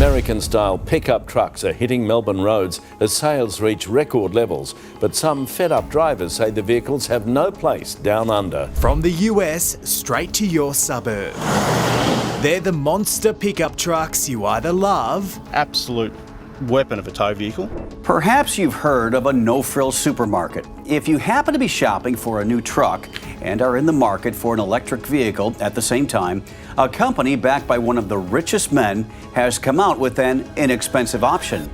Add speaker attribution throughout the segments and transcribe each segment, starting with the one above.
Speaker 1: American-style pickup trucks are hitting Melbourne roads as sales reach record levels, but some fed-up drivers say the vehicles have no place down under.
Speaker 2: From the US straight to your suburb. They're the monster pickup trucks you either love,
Speaker 3: Absolute weapon of a tow vehicle.
Speaker 4: Perhaps you've heard of a no-frills supermarket. If you happen to be shopping for a new truck and are in the market for an electric vehicle at the same time, a company backed by one of the richest men has come out with an inexpensive option.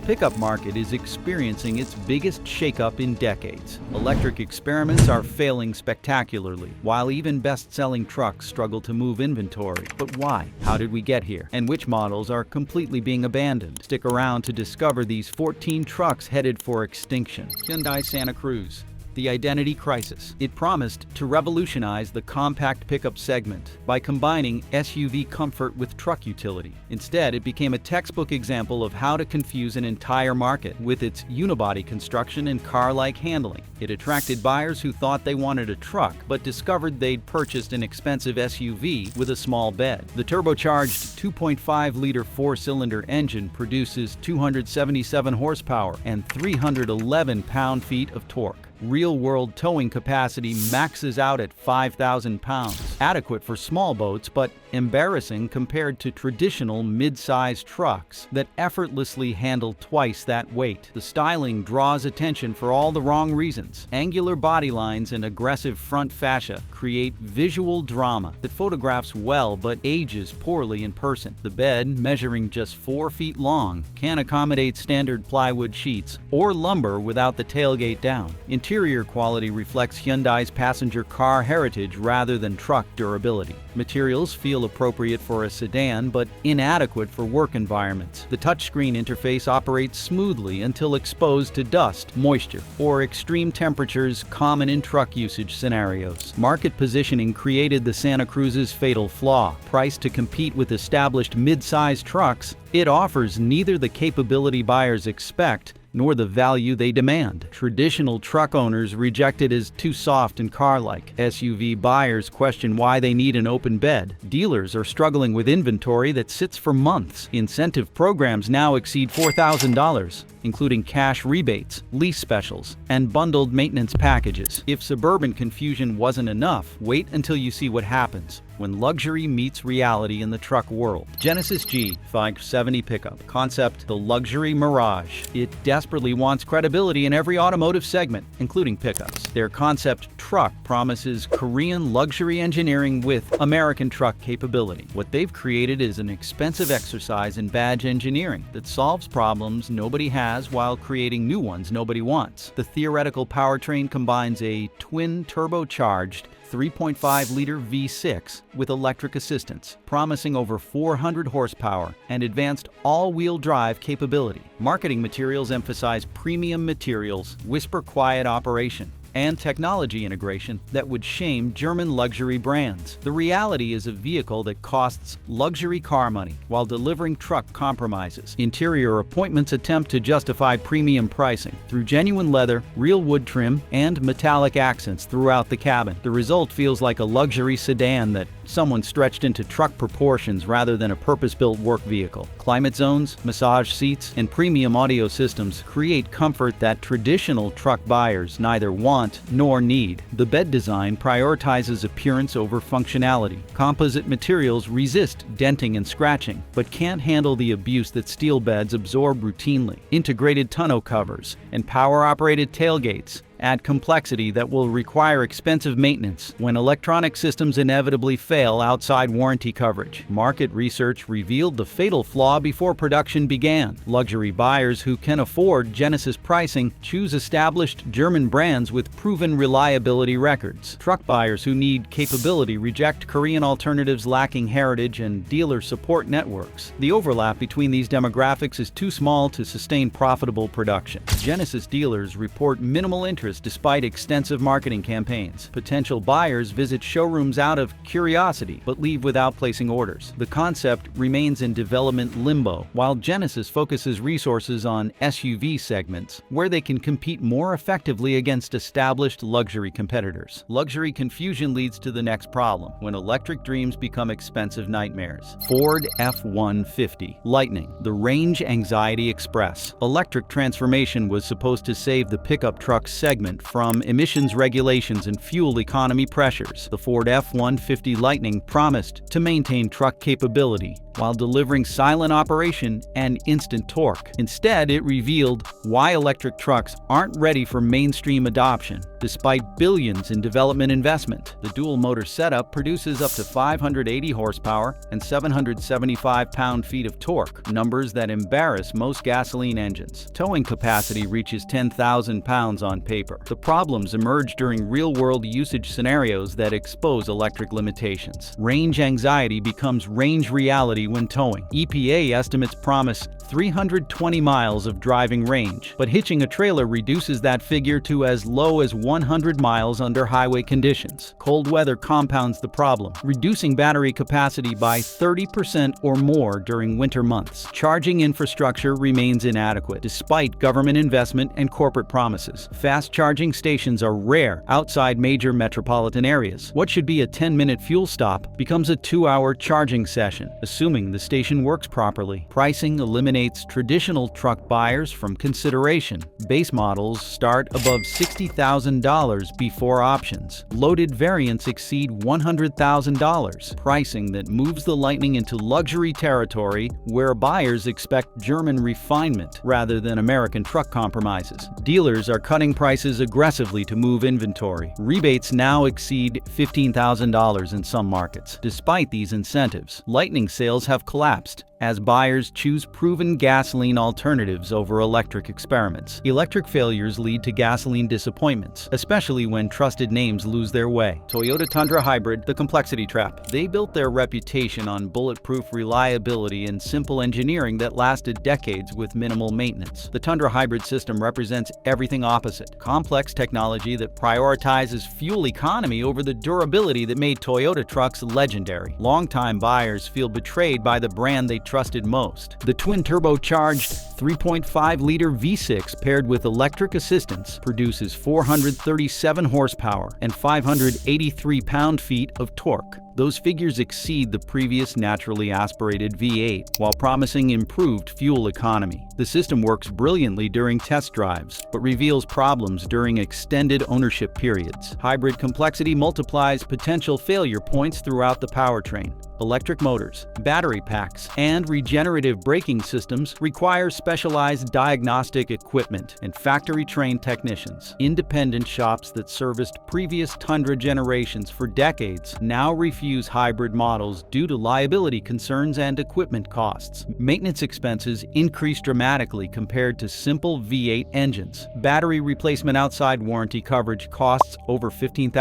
Speaker 5: The pickup market is experiencing its biggest shakeup in decades. Electric experiments are failing spectacularly, while even best-selling trucks struggle to move inventory. But why? How did we get here? And which models are completely being abandoned? Stick around to discover these 14 trucks headed for extinction. Hyundai Santa Cruz. The identity crisis. It promised to revolutionize the compact pickup segment by combining SUV comfort with truck utility. Instead, it became a textbook example of how to confuse an entire market with its unibody construction and car-like handling. It attracted buyers who thought they wanted a truck, but discovered they'd purchased an expensive SUV with a small bed. The turbocharged 2.5-liter four-cylinder engine produces 277 horsepower and 311 pound-feet of torque. Real-world towing capacity maxes out at 5,000 pounds, adequate for small boats but embarrassing compared to traditional mid-sized trucks that effortlessly handle twice that weight. The styling draws attention for all the wrong reasons. Angular body lines and aggressive front fascia create visual drama that photographs well but ages poorly in person. The bed, measuring just 4 feet long, can accommodate standard plywood sheets or lumber without the tailgate down. Interior quality reflects Hyundai's passenger car heritage rather than truck durability. Materials feel appropriate for a sedan but inadequate for work environments. The touchscreen interface operates smoothly until exposed to dust, moisture, or extreme temperatures common in truck usage scenarios. Market positioning created the Santa Cruz's fatal flaw. Priced to compete with established mid-size trucks, it offers neither the capability buyers expect nor the value they demand. Traditional truck owners reject it as too soft and car-like. SUV buyers question why they need an open bed. Dealers are struggling with inventory that sits for months. Incentive programs now exceed $4,000, including cash rebates, lease specials, and bundled maintenance packages. If suburban confusion wasn't enough, wait until you see what happens when luxury meets reality in the truck world. Genesis G 570 pickup. Concept: the luxury mirage. It desperately wants credibility in every automotive segment, including pickups. Their concept truck promises Korean luxury engineering with American truck capability. What they've created is an expensive exercise in badge engineering that solves problems nobody has while creating new ones nobody wants. The theoretical powertrain combines a twin turbocharged 3.5-liter V6 with electric assistance, promising over 400 horsepower and advanced all-wheel drive capability. Marketing materials emphasize premium materials, whisper-quiet operation, and technology integration that would shame German luxury brands. The reality is a vehicle that costs luxury car money while delivering truck compromises. Interior appointments attempt to justify premium pricing through genuine leather, real wood trim, and metallic accents throughout the cabin. The result feels like a luxury sedan that someone stretched into truck proportions rather than a purpose-built work vehicle. Climate zones, massage seats, and premium audio systems create comfort that traditional truck buyers neither want nor need. The bed design prioritizes appearance over functionality. Composite materials resist denting and scratching, but can't handle the abuse that steel beds absorb routinely. Integrated tonneau covers and power-operated tailgates add complexity that will require expensive maintenance when electronic systems inevitably fail outside warranty coverage. Market research revealed the fatal flaw before production began. Luxury buyers who can afford Genesis pricing choose established German brands with proven reliability records. Truck buyers who need capability reject Korean alternatives lacking heritage and dealer support networks. The overlap between these demographics is too small to sustain profitable production. Genesis dealers report minimal interest interest despite extensive marketing campaigns. Potential buyers visit showrooms out of curiosity but leave without placing orders. The concept remains in development limbo, while Genesis focuses resources on SUV segments, where they can compete more effectively against established luxury competitors. Luxury confusion leads to the next problem, when electric dreams become expensive nightmares. Ford F-150 Lightning, the range anxiety express. Electric transformation was supposed to save the pickup truck segment from emissions regulations and fuel economy pressures. The Ford F-150 Lightning promised to maintain truck capability while delivering silent operation and instant torque. Instead, it revealed why electric trucks aren't ready for mainstream adoption, despite billions in development investment. The dual-motor setup produces up to 580 horsepower and 775 pound-feet of torque, numbers that embarrass most gasoline engines. Towing capacity reaches 10,000 pounds on paper. The problems emerge during real-world usage scenarios that expose electric limitations. Range anxiety becomes range reality when towing. EPA estimates promise 320 miles of driving range, but hitching a trailer reduces that figure to as low as 100 miles under highway conditions. Cold weather compounds the problem, reducing battery capacity by 30% or more during winter months. Charging infrastructure remains inadequate, despite government investment and corporate promises. Fast charging stations are rare outside major metropolitan areas. What should be a 10-minute fuel stop becomes a 2-hour charging session, assuming the station works properly. Pricing eliminates traditional truck buyers from consideration. Base models start above $60,000 before options. Loaded variants exceed $100,000, pricing that moves the Lightning into luxury territory where buyers expect German refinement rather than American truck compromises. Dealers are cutting prices aggressively to move inventory. Rebates now exceed $15,000 in some markets. Despite these incentives, Lightning sales have collapsed as buyers choose proven gasoline alternatives over electric experiments. Electric failures lead to gasoline disappointments, especially when trusted names lose their way. Toyota Tundra Hybrid, the complexity trap. They built their reputation on bulletproof reliability and simple engineering that lasted decades with minimal maintenance. The Tundra Hybrid system represents everything opposite. Complex technology that prioritizes fuel economy over the durability that made Toyota trucks legendary. Longtime buyers feel betrayed by the brand they trusted most. The twin-turbocharged 3.5-liter V6 paired with electric assistance produces 437 horsepower and 583 pound-feet of torque. Those figures exceed the previous naturally aspirated V8 while promising improved fuel economy. The system works brilliantly during test drives, but reveals problems during extended ownership periods. Hybrid complexity multiplies potential failure points throughout the powertrain. Electric motors, battery packs, and regenerative braking systems require specialized diagnostic equipment and factory-trained technicians. Independent shops that serviced previous Tundra generations for decades now refuse hybrid models due to liability concerns and equipment costs. Maintenance expenses increase dramatically compared to simple V8 engines. Battery replacement outside warranty coverage costs over $15,000.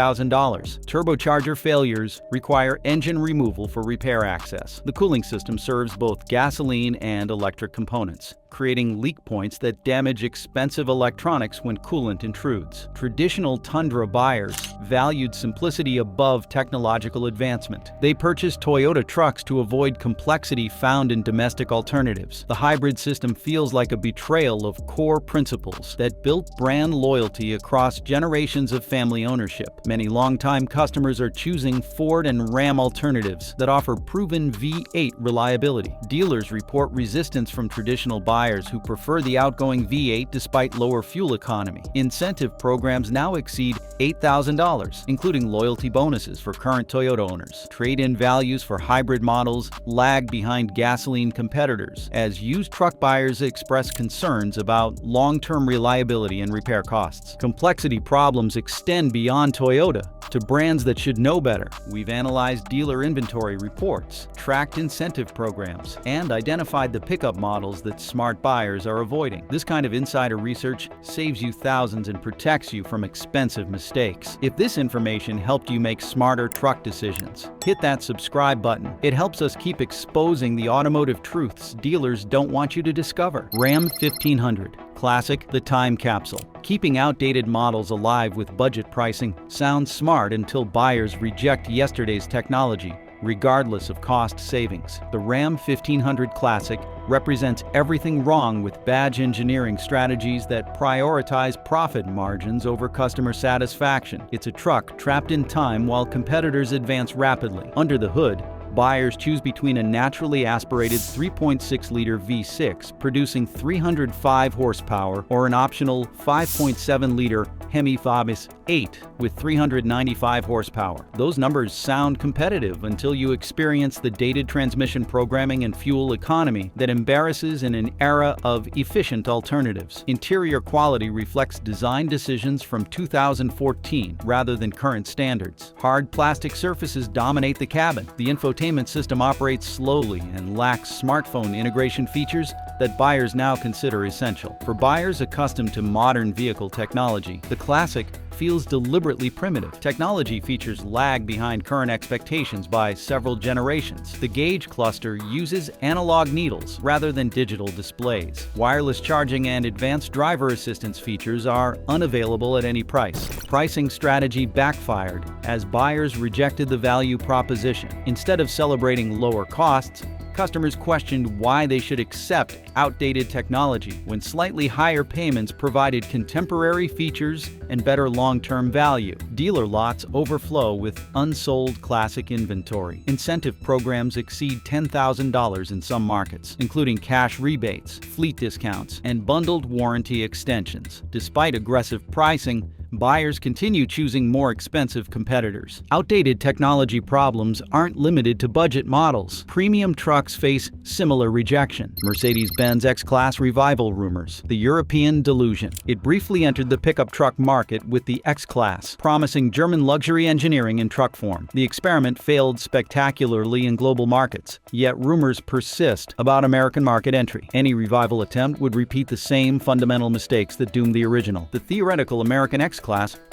Speaker 5: Turbocharger failures require engine removal for repair access. The cooling system serves both gasoline and electric components, creating leak points that damage expensive electronics when coolant intrudes. Traditional Tundra buyers valued simplicity above technological advancement. They purchased Toyota trucks to avoid complexity found in domestic alternatives. The hybrid system feels like a betrayal of core principles that built brand loyalty across generations of family ownership. Many longtime customers are choosing Ford and Ram alternatives that offer proven V8 reliability. Dealers report resistance from traditional buyers who prefer the outgoing V8 despite lower fuel economy. Incentive programs now exceed $8,000, including loyalty bonuses for current Toyota owners. Trade-in values for hybrid models lag behind gasoline competitors, as used truck buyers express concerns about long-term reliability and repair costs. Complexity problems extend beyond Toyota to brands that should know better. We've analyzed dealer inventory reports, tracked incentive programs, and identified the pickup models that smart buyers are avoiding. This kind of insider research saves you thousands and protects you from expensive mistakes. If this information helped you make smarter truck decisions, episodes. Hit that subscribe button. It helps us keep exposing the automotive truths dealers don't want you to discover. Ram 1500 Classic, the time capsule. Keeping outdated models alive with budget pricing sounds smart until buyers reject yesterday's technology, regardless of cost savings. The Ram 1500 Classic represents everything wrong with badge engineering strategies that prioritize profit margins over customer satisfaction. It's a truck trapped in time while competitors advance rapidly. Under the hood, buyers choose between a naturally aspirated 3.6-liter V6 producing 305 horsepower or an optional 5.7-liter Hemi Fabus 8 with 395 horsepower. Those numbers sound competitive until you experience the dated transmission programming and fuel economy that embarrasses in an era of efficient alternatives. Interior quality reflects design decisions from 2014 rather than current standards. Hard plastic surfaces dominate the cabin. The infotainment system operates slowly and lacks smartphone integration features that buyers now consider essential. For buyers accustomed to modern vehicle technology, the Classic feels deliberately primitive. Technology features lag behind current expectations by several generations. The gauge cluster uses analog needles rather than digital displays. Wireless charging and advanced driver assistance features are unavailable at any price. Pricing strategy backfired as buyers rejected the value proposition. Instead of celebrating lower costs, customers questioned why they should accept outdated technology when slightly higher payments provided contemporary features and better long-term value. Dealer lots overflow with unsold Classic inventory. Incentive programs exceed $10,000 in some markets, including cash rebates, fleet discounts, and bundled warranty extensions. Despite aggressive pricing, buyers continue choosing more expensive competitors. Outdated technology problems aren't limited to budget models. Premium trucks face similar rejection. Mercedes-Benz X-Class revival rumors. The European delusion. It briefly entered the pickup truck market with the X-Class, promising German luxury engineering in truck form. The experiment failed spectacularly in global markets, yet rumors persist about American market entry. Any revival attempt would repeat the same fundamental mistakes that doomed the original. The theoretical American X-Class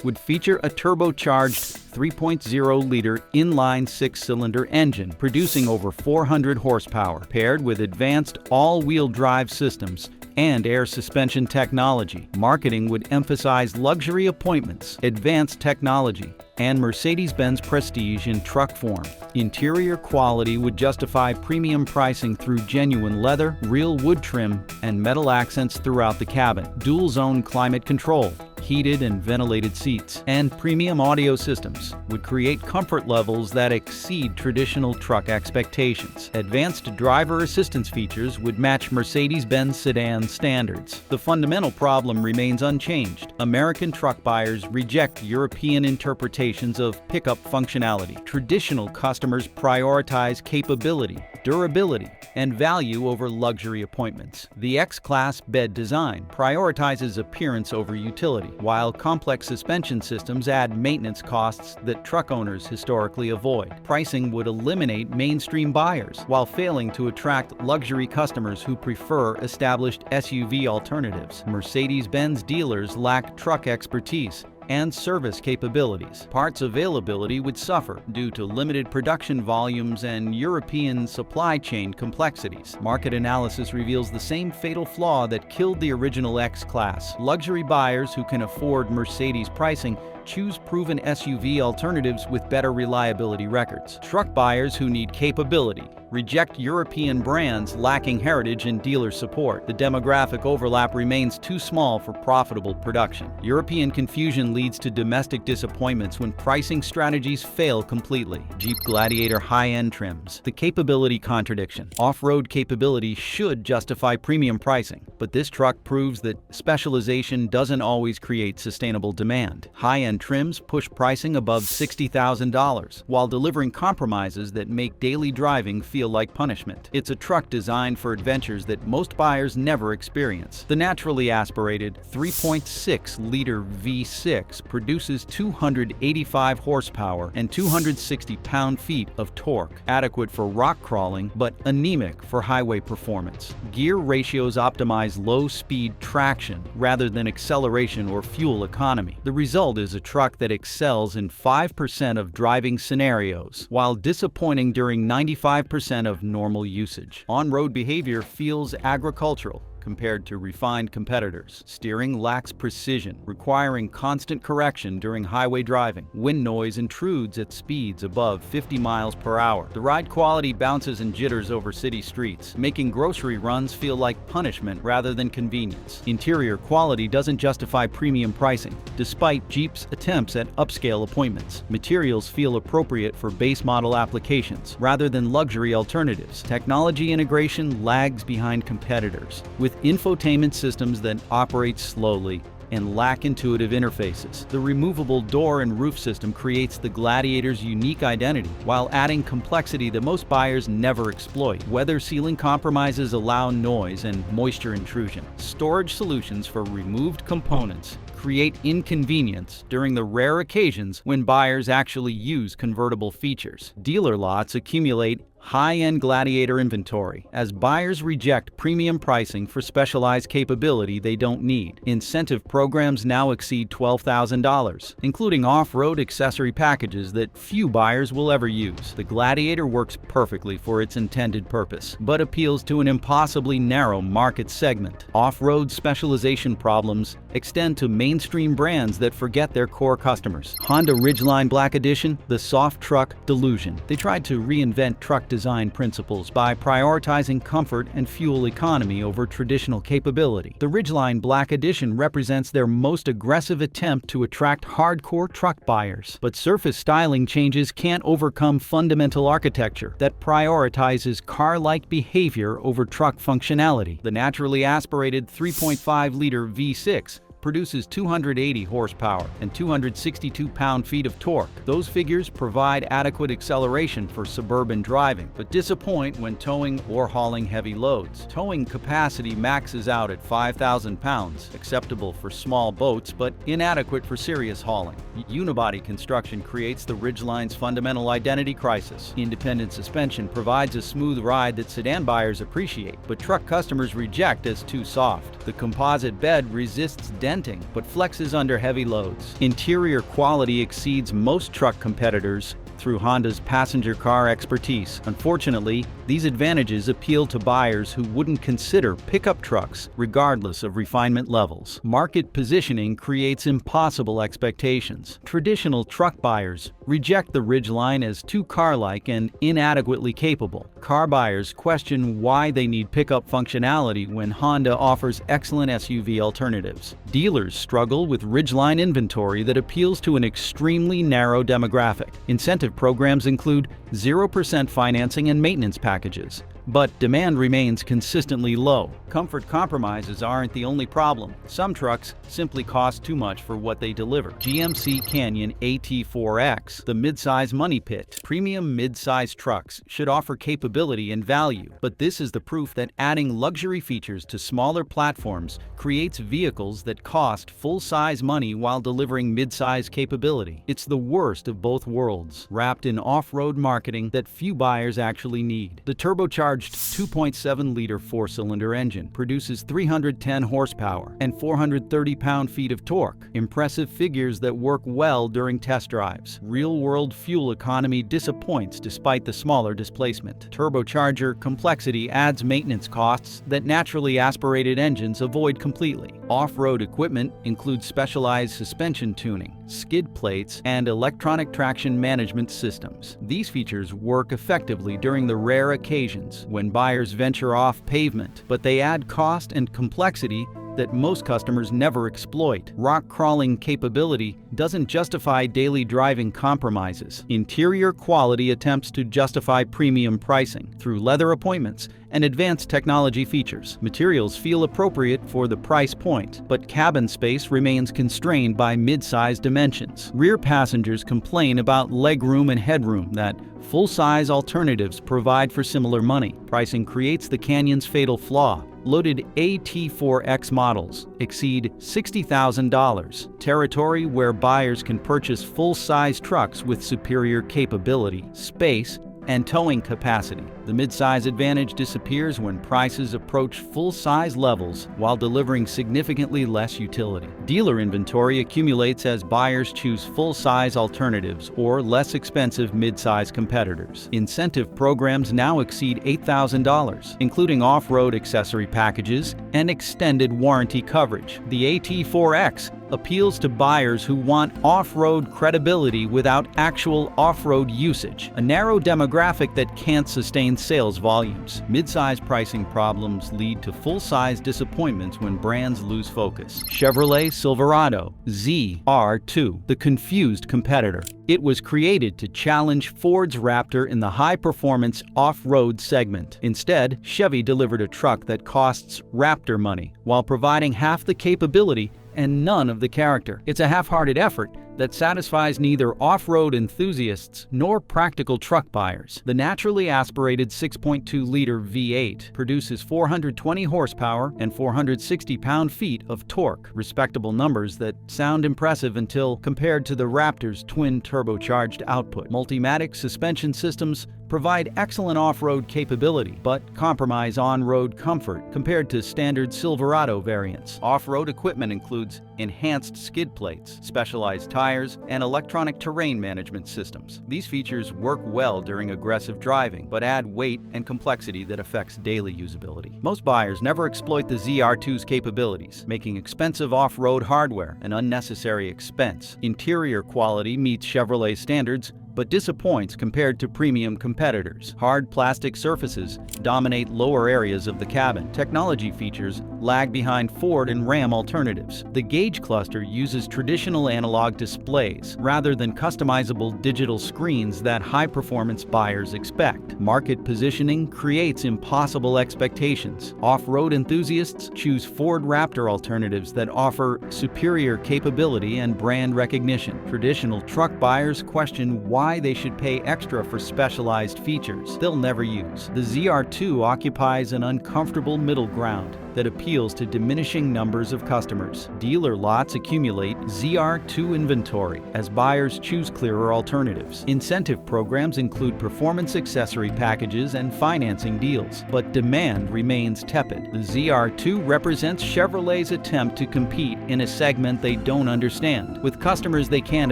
Speaker 5: would feature a turbocharged 3.0-liter inline 6-cylinder engine producing over 400 horsepower, paired with advanced all-wheel drive systems and air suspension technology. Marketing would emphasize luxury appointments, advanced technology, and Mercedes-Benz prestige in truck form. Interior quality would justify premium pricing through genuine leather, real wood trim, and metal accents throughout the cabin. Dual-zone climate control, heated and ventilated seats, and premium audio systems would create comfort levels that exceed traditional truck expectations. Advanced driver assistance features would match Mercedes-Benz sedan standards. The fundamental problem remains unchanged. American truck buyers reject European interpretations of pickup functionality. Traditional customers prioritize capability, durability, and value over luxury appointments. The X-Class bed design prioritizes appearance over utility, while complex suspension systems add maintenance costs that truck owners historically avoid. Pricing would eliminate mainstream buyers, while failing to attract luxury customers who prefer established SUV alternatives. Mercedes-Benz dealers lack truck expertise and service capabilities. Parts availability would suffer due to limited production volumes and European supply chain complexities. Market analysis reveals the same fatal flaw that killed the original X-Class. Luxury buyers who can afford Mercedes pricing choose proven SUV alternatives with better reliability records. Truck buyers who need capability reject European brands lacking heritage and dealer support. The demographic overlap remains too small for profitable production. European confusion leads to domestic disappointments when pricing strategies fail completely. Jeep Gladiator high-end trims. The capability contradiction. Off-road capability should justify premium pricing, but this truck proves that specialization doesn't always create sustainable demand. High-end trims push pricing above $60,000, while delivering compromises that make daily driving feel feel like punishment. It's a truck designed for adventures that most buyers never experience. The naturally aspirated 3.6-liter V6 produces 285 horsepower and 260 pound-feet of torque, adequate for rock crawling but anemic for highway performance. Gear ratios optimize low-speed traction rather than acceleration or fuel economy. The result is a truck that excels in 5% of driving scenarios, while disappointing during 95% of normal usage. On-road behavior feels agricultural compared to refined competitors. Steering lacks precision, requiring constant correction during highway driving. Wind noise intrudes at speeds above 50 miles per hour. The ride quality bounces and jitters over city streets, making grocery runs feel like punishment rather than convenience. Interior quality doesn't justify premium pricing, despite Jeep's attempts at upscale appointments. Materials feel appropriate for base model applications rather than luxury alternatives. Technology integration lags behind competitors, with infotainment systems that operate slowly and lack intuitive interfaces. The removable door and roof system creates the Gladiator's unique identity, while adding complexity that most buyers never exploit. Weather sealing compromises allow noise and moisture intrusion. Storage solutions for removed components create inconvenience during the rare occasions when buyers actually use convertible features. Dealer lots accumulate high-end Gladiator inventory as buyers reject premium pricing for specialized capability they don't need. Incentive programs now exceed $12,000, including off-road accessory packages that few buyers will ever use. The Gladiator works perfectly for its intended purpose, but appeals to an impossibly narrow market segment. Off-road specialization problems extend to mainstream brands that forget their core customers. Honda Ridgeline Black Edition, the soft truck delusion. They tried to reinvent truck design principles by prioritizing comfort and fuel economy over traditional capability. The Ridgeline Black Edition represents their most aggressive attempt to attract hardcore truck buyers. But surface styling changes can't overcome fundamental architecture that prioritizes car-like behavior over truck functionality. The naturally aspirated 3.5-liter V6 produces 280 horsepower and 262 pound-feet of torque. Those figures provide adequate acceleration for suburban driving, but disappoint when towing or hauling heavy loads. Towing capacity maxes out at 5,000 pounds, acceptable for small boats but inadequate for serious hauling. Unibody construction creates the Ridgeline's fundamental identity crisis. Independent suspension provides a smooth ride that sedan buyers appreciate, but truck customers reject as too soft. The composite bed resists denting, but flexes under heavy loads. Interior quality exceeds most truck competitors through Honda's passenger car expertise. Unfortunately, these advantages appeal to buyers who wouldn't consider pickup trucks regardless of refinement levels. Market positioning creates impossible expectations. Traditional truck buyers reject the Ridgeline as too car-like and inadequately capable. Car buyers question why they need pickup functionality when Honda offers excellent SUV alternatives. Dealers struggle with Ridgeline inventory that appeals to an extremely narrow demographic. Incentive programs include 0% financing and maintenance packages, but demand remains consistently low. Comfort compromises aren't the only problem. Some trucks simply cost too much for what they deliver. GMC Canyon AT4X, the midsize money pit. Premium midsize trucks should offer capability and value, but this is the proof that adding luxury features to smaller platforms creates vehicles that cost full-size money while delivering midsize capability. It's the worst of both worlds, wrapped in off-road marketing that few buyers actually need. The turbocharged 2.7-liter four-cylinder engine produces 310 horsepower and 430 pound-feet of torque. Impressive figures that work well during test drives. Real-world fuel economy disappoints despite the smaller displacement. Turbocharger complexity adds maintenance costs that naturally aspirated engines avoid completely. Off-road equipment includes specialized suspension tuning, skid plates, and electronic traction management systems. These features work effectively during the rare occasions when buyers venture off pavement, but they add cost and complexity that most customers never exploit. Rock-crawling capability doesn't justify daily driving compromises. Interior quality attempts to justify premium pricing through leather appointments and advanced technology features. Materials feel appropriate for the price point, but cabin space remains constrained by mid-size dimensions. Rear passengers complain about legroom and headroom that full-size alternatives provide for similar money. Pricing creates the Canyon's fatal flaw. Loaded AT4X models exceed $60,000, territory where buyers can purchase full-size trucks with superior capability, space, and towing capacity. The midsize advantage disappears when prices approach full-size levels while delivering significantly less utility. Dealer inventory accumulates as buyers choose full-size alternatives or less expensive midsize competitors. Incentive programs now exceed $8,000, including off-road accessory packages and extended warranty coverage. The AT4X appeals to buyers who want off-road credibility without actual off-road usage, a narrow demographic that can't sustain sales volumes. Mid-size pricing problems lead to full-size disappointments when brands lose focus. Chevrolet Silverado ZR2, the confused competitor. It was created to challenge Ford's Raptor in the high-performance off-road segment. Instead, Chevy delivered a truck that costs Raptor money, while providing half the capability and none of the character. It's a half-hearted effort that satisfies neither off-road enthusiasts nor practical truck buyers. The naturally aspirated 6.2-liter V8 produces 420 horsepower and 460 pound-feet of torque, respectable numbers that sound impressive until compared to the Raptor's twin turbocharged output. Multimatic suspension systems provide excellent off-road capability, but compromise on-road comfort compared to standard Silverado variants. Off-road equipment includes enhanced skid plates, specialized tires, and electronic terrain management systems. These features work well during aggressive driving, but add weight and complexity that affects daily usability. Most buyers never exploit the ZR2's capabilities, making expensive off-road hardware an unnecessary expense. Interior quality meets Chevrolet standards, but disappoints compared to premium competitors. Hard plastic surfaces dominate lower areas of the cabin. Technology features lag behind Ford and Ram alternatives. The gauge cluster uses traditional analog displays rather than customizable digital screens that high-performance buyers expect. Market positioning creates impossible expectations. Off-road enthusiasts choose Ford Raptor alternatives that offer superior capability and brand recognition. Traditional truck buyers question why they should pay extra for specialized features they'll never use. The ZR2 occupies an uncomfortable middle ground that appeals to diminishing numbers of customers. Dealer lots accumulate ZR2 inventory as buyers choose clearer alternatives. Incentive programs include performance accessory packages and financing deals, but demand remains tepid. The ZR2 represents Chevrolet's attempt to compete in a segment they don't understand, with customers they can't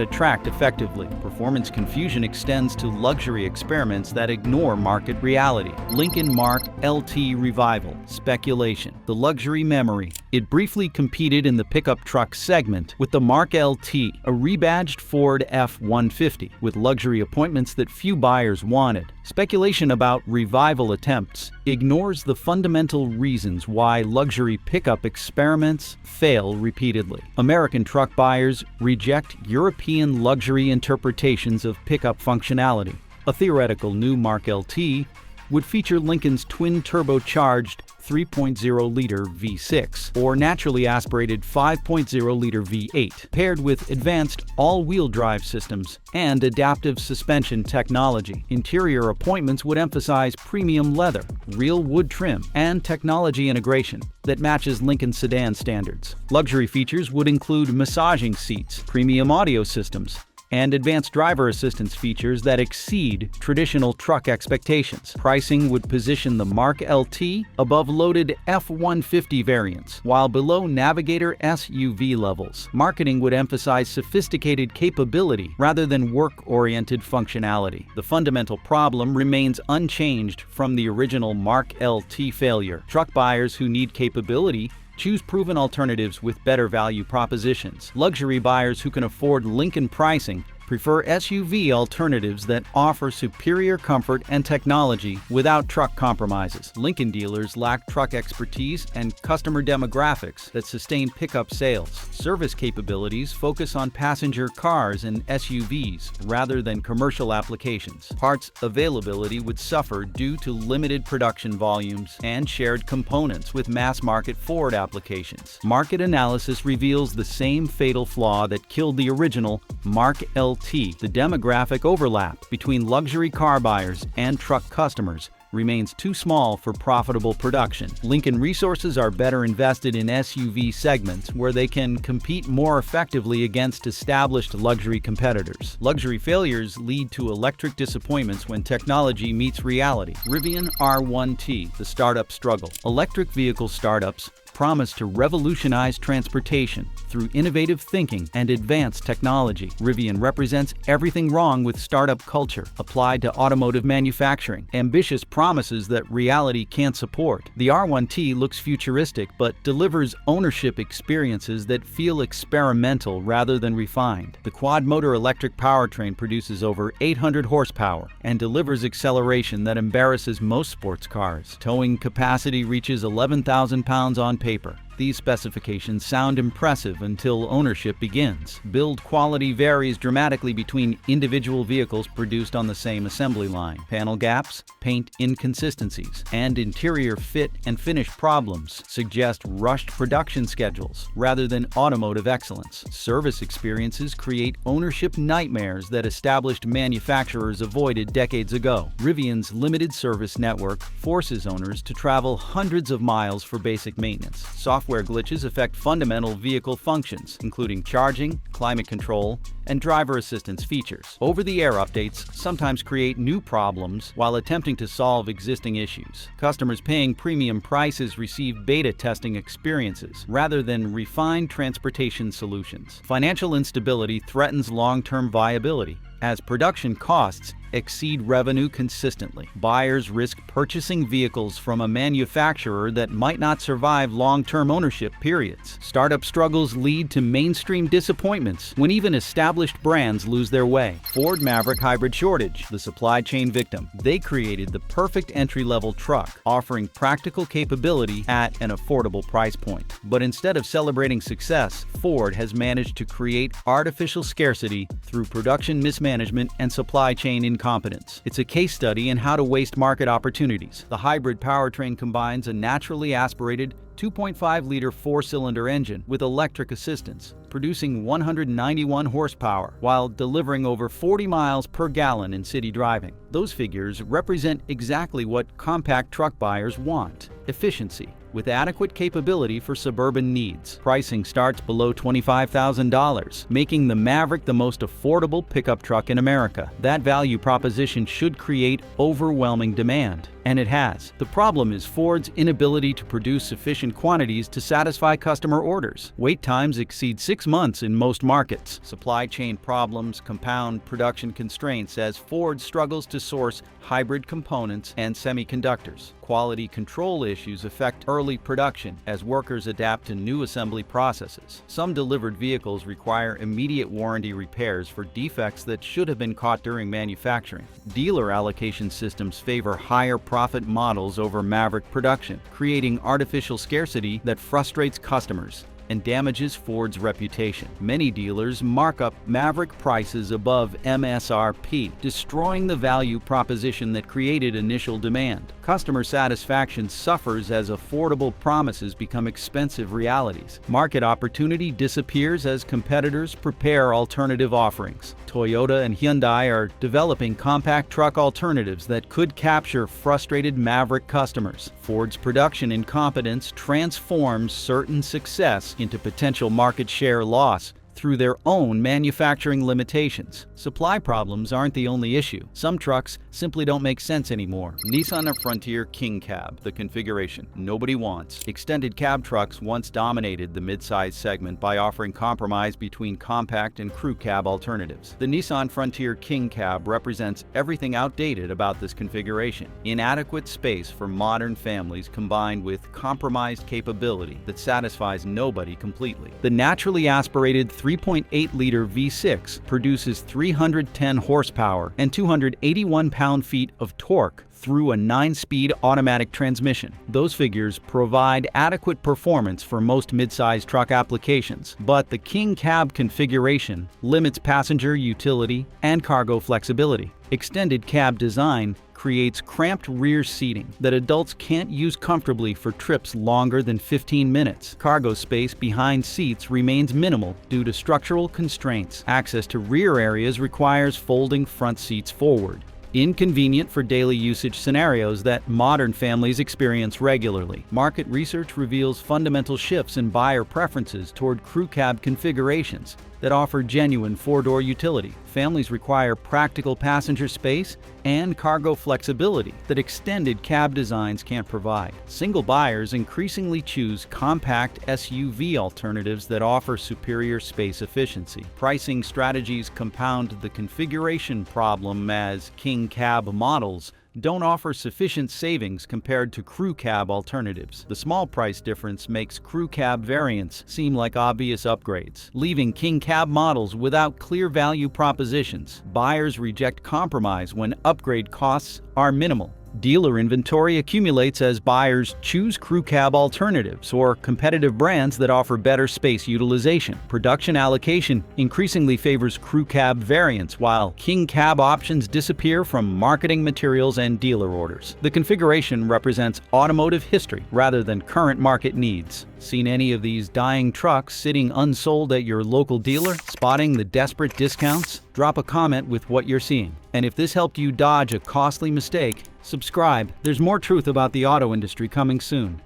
Speaker 5: attract effectively. Performance confusion extends to luxury experiments that ignore market reality. Lincoln Mark LT Revival, speculation. The luxury memory. It briefly competed in the pickup truck segment with the Mark LT, a rebadged Ford F-150 with luxury appointments that few buyers wanted. Speculation about revival attempts ignores the fundamental reasons why luxury pickup experiments fail repeatedly. American truck buyers reject European luxury interpretations of pickup functionality. A theoretical new Mark LT would feature Lincoln's twin turbocharged 3.0-liter V6 or naturally aspirated 5.0-liter V8, paired with advanced all-wheel drive systems and adaptive suspension technology. Interior appointments would emphasize premium leather, real wood trim, and technology integration that matches Lincoln sedan standards. Luxury features would include massaging seats, premium audio systems, and advanced driver assistance features that exceed traditional truck expectations. Pricing would position the Mark LT above loaded F-150 variants, while below Navigator SUV levels. Marketing would emphasize sophisticated capability rather than work-oriented functionality. The fundamental problem remains unchanged from the original Mark LT failure. Truck buyers who need capability choose proven alternatives with better value propositions. Luxury buyers who can afford Lincoln pricing prefer SUV alternatives that offer superior comfort and technology without truck compromises. Lincoln dealers lack truck expertise and customer demographics that sustain pickup sales. Service capabilities focus on passenger cars and SUVs rather than commercial applications. Parts availability would suffer due to limited production volumes and shared components with mass-market Ford applications. Market analysis reveals the same fatal flaw that killed the original Mark LT. The demographic overlap between luxury car buyers and truck customers remains too small for profitable production. Lincoln resources are better invested in SUV segments where they can compete more effectively against established luxury competitors. Luxury failures lead to electric disappointments when technology meets reality. Rivian R1T, the startup struggle. Electric vehicle startups promise to revolutionize transportation through innovative thinking and advanced technology. Rivian represents everything wrong with startup culture applied to automotive manufacturing. Ambitious promises that reality can't support. The R1T looks futuristic but delivers ownership experiences that feel experimental rather than refined. The quad-motor electric powertrain produces over 800 horsepower and delivers acceleration that embarrasses most sports cars. Towing capacity reaches 11,000 pounds on paper. These specifications sound impressive until ownership begins. Build quality varies dramatically between individual vehicles produced on the same assembly line. Panel gaps, paint inconsistencies, and interior fit and finish problems suggest rushed production schedules rather than automotive excellence. Service experiences create ownership nightmares that established manufacturers avoided decades ago. Rivian's limited service network forces owners to travel hundreds of miles for basic maintenance. Software glitches affect fundamental vehicle functions, including charging, climate control, and driver assistance features. Over-the-air updates sometimes create new problems while attempting to solve existing issues. Customers paying premium prices receive beta testing experiences rather than refined transportation solutions. Financial instability threatens long-term viability as production costs exceed revenue consistently. Buyers risk purchasing vehicles from a manufacturer that might not survive long-term ownership periods. Startup struggles lead to mainstream disappointments when even established brands lose their way. Ford Maverick hybrid shortage, the supply chain victim. They created the perfect entry-level truck, offering practical capability at an affordable price point. But instead of celebrating success, Ford has managed to create artificial scarcity through production mismanagement and supply chain incompetence. It's a case study in how to waste market opportunities. The hybrid powertrain combines a naturally aspirated 2.5-liter four-cylinder engine with electric assistance, producing 191 horsepower while delivering over 40 miles per gallon in city driving. Those figures represent exactly what compact truck buyers want: efficiency with adequate capability for suburban needs. Pricing starts below $25,000, making the Maverick the most affordable pickup truck in America. That value proposition should create overwhelming demand, and it has. The problem is Ford's inability to produce sufficient quantities to satisfy customer orders. Wait times exceed 6 months in most markets. Supply chain problems compound production constraints as Ford struggles to source hybrid components and semiconductors. Quality control issues affect early production as workers adapt to new assembly processes. Some delivered vehicles require immediate warranty repairs for defects that should have been caught during manufacturing. Dealer allocation systems favor higher profit models over Maverick production, creating artificial scarcity that frustrates customers and damages Ford's reputation. Many dealers mark up Maverick prices above MSRP, destroying the value proposition that created initial demand. Customer satisfaction suffers as affordable promises become expensive realities. Market opportunity disappears as competitors prepare alternative offerings. Toyota and Hyundai are developing compact truck alternatives that could capture frustrated Maverick customers. Ford's production incompetence transforms certain success into potential market share loss through their own manufacturing limitations. Supply problems aren't the only issue. Some trucks simply don't make sense anymore. Nissan Frontier King Cab, the configuration nobody wants. Extended cab trucks once dominated the mid-size segment by offering compromise between compact and crew cab alternatives. The Nissan Frontier King Cab represents everything outdated about this configuration. Inadequate space for modern families combined with compromised capability that satisfies nobody completely. The naturally aspirated 3.8-liter V6 produces 310 horsepower and 281 pound-feet of torque through a 9-speed automatic transmission. Those figures provide adequate performance for most mid-size truck applications, but the King Cab configuration limits passenger utility and cargo flexibility. Extended cab design creates cramped rear seating that adults can't use comfortably for trips longer than 15 minutes. Cargo space behind seats remains minimal due to structural constraints. Access to rear areas requires folding front seats forward. Inconvenient for daily usage scenarios that modern families experience regularly. Market research reveals fundamental shifts in buyer preferences toward crew cab configurations that offer genuine four-door utility. Families require practical passenger space and cargo flexibility that extended cab designs can't provide. Single buyers increasingly choose compact SUV alternatives that offer superior space efficiency. Pricing strategies compound the configuration problem as King Cab models don't offer sufficient savings compared to crew cab alternatives. The small price difference makes crew cab variants seem like obvious upgrades, leaving King Cab models without clear value propositions. Buyers reject compromise when upgrade costs are minimal. Dealer inventory accumulates as buyers choose crew cab alternatives or competitive brands that offer better space utilization. Production allocation increasingly favors crew cab variants, while King Cab options disappear from marketing materials and dealer orders. The configuration represents automotive history rather than current market needs. Seen any of these dying trucks sitting unsold at your local dealer? Spotting the desperate discounts? Drop a comment with what you're seeing. And if this helped you dodge a costly mistake, subscribe. There's more truth about the auto industry coming soon.